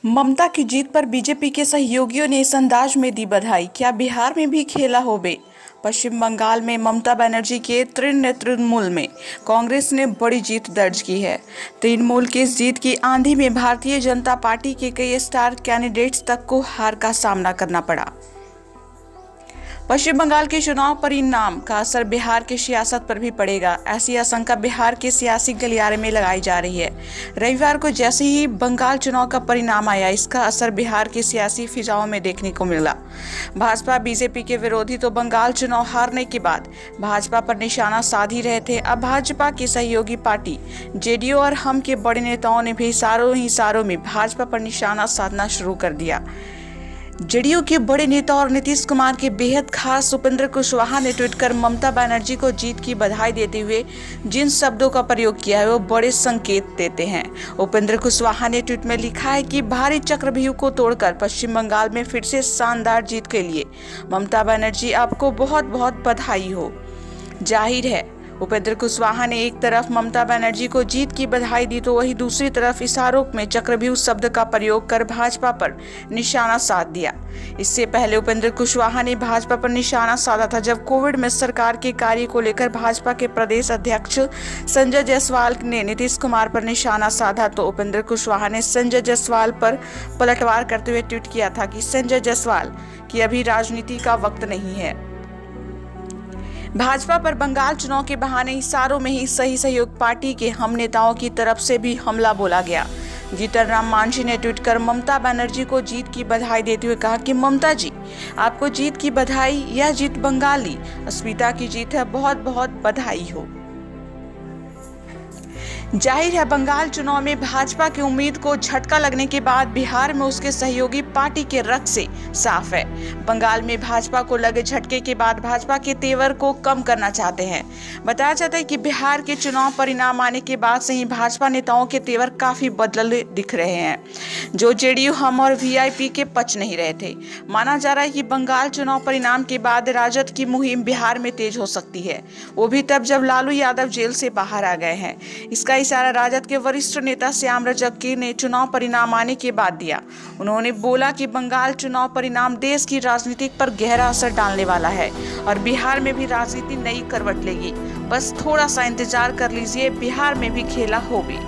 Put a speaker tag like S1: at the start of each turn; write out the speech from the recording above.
S1: ममता की जीत पर बीजेपी के सहयोगियों ने इस अंदाज में दी बधाई। क्या बिहार में भी खेला हो बे? पश्चिम बंगाल में ममता बनर्जी के तृणमूल में कांग्रेस ने बड़ी जीत दर्ज की है। तृणमूल की इस जीत की आंधी में भारतीय जनता पार्टी के कई स्टार कैंडिडेट्स तक को हार का सामना करना पड़ा। पश्चिम बंगाल के चुनाव परिणाम का असर बिहार की सियासत पर भी पड़ेगा, ऐसी आशंका बिहार के सियासी गलियारे में लगाई जा रही है। रविवार को जैसे ही बंगाल चुनाव का परिणाम आया, इसका असर बिहार के सियासी फिजाओं में देखने को मिला। भाजपा बीजेपी के विरोधी तो बंगाल चुनाव हारने के बाद भाजपा पर निशाना साध ही रहे थे। अब भाजपा की सहयोगी पार्टी जेडीयू और हम के बड़े नेताओं ने भी इशारों में भाजपा पर निशाना साधना शुरू कर दिया। जेडीयू के बड़े नेता और नीतीश कुमार के बेहद खास उपेंद्र कुशवाहा ने ट्वीट कर ममता बनर्जी को जीत की बधाई देते हुए जिन शब्दों का प्रयोग किया है वो बड़े संकेत देते हैं। उपेंद्र कुशवाहा ने ट्वीट में लिखा है कि भारी चक्रव्यूह को तोड़कर पश्चिम बंगाल में फिर से शानदार जीत के लिए ममता बनर्जी आपको बहुत बहुत बधाई हो। जाहिर है उपेंद्र कुशवाहा ने एक तरफ ममता बनर्जी को जीत की बधाई दी तो वहीं दूसरी तरफ इशारों में चक्रव्यूह शब्द का प्रयोग कर भाजपा पर निशाना साध दिया। इससे पहले उपेंद्र कुशवाहा ने भाजपा पर निशाना साधा था जब कोविड में सरकार के कार्य को लेकर भाजपा के प्रदेश अध्यक्ष संजय जायसवाल ने नीतीश कुमार पर निशाना साधा तो उपेंद्र कुशवाहा ने संजय जायसवाल पर पलटवार करते हुए ट्वीट किया था कि संजय जायसवाल की अभी राजनीति का वक्त नहीं है। भाजपा पर बंगाल चुनाव के बहाने इशारों में ही सही सहयोग पार्टी के हम नेताओं की तरफ से भी हमला बोला गया। जीतन राम मांझी ने ट्वीट कर ममता बनर्जी को जीत की बधाई देते हुए कहा कि ममता जी आपको जीत की बधाई, यह जीत बंगाली अस्मिता की जीत है, बहुत बहुत बधाई हो। जाहिर है बंगाल चुनाव में भाजपा की उम्मीद को झटका लगने के बाद बिहार में उसके सहयोगी पार्टी के रक्त से साफ है। बंगाल में भाजपा को लगे झटके के बाद भाजपा के तेवर को कम करना चाहते हैं। बताया जाता है कि बिहार के चुनाव परिणाम आने के बाद से ही भाजपा नेताओं के तेवर काफी बदले दिख रहे हैं, जो जेडीयू हम और वीआईपी के पच नहीं रहे थे। माना जा रहा है कि बंगाल चुनाव परिणाम के बाद राजद की मुहिम बिहार में तेज हो सकती है, वो भी तब जब लालू यादव जेल से बाहर आ गए हैं। इसका इशारा राजद के वरिष्ठ नेता श्याम रजक ने चुनाव परिणाम आने के बाद दिया। उन्होंने बोला कि बंगाल चुनाव परिणाम देश की राजनीति पर गहरा असर डालने वाला है और बिहार में भी राजनीति नई करवट लेगी। बस थोड़ा सा इंतजार कर लीजिए, बिहार में भी खेला होगी।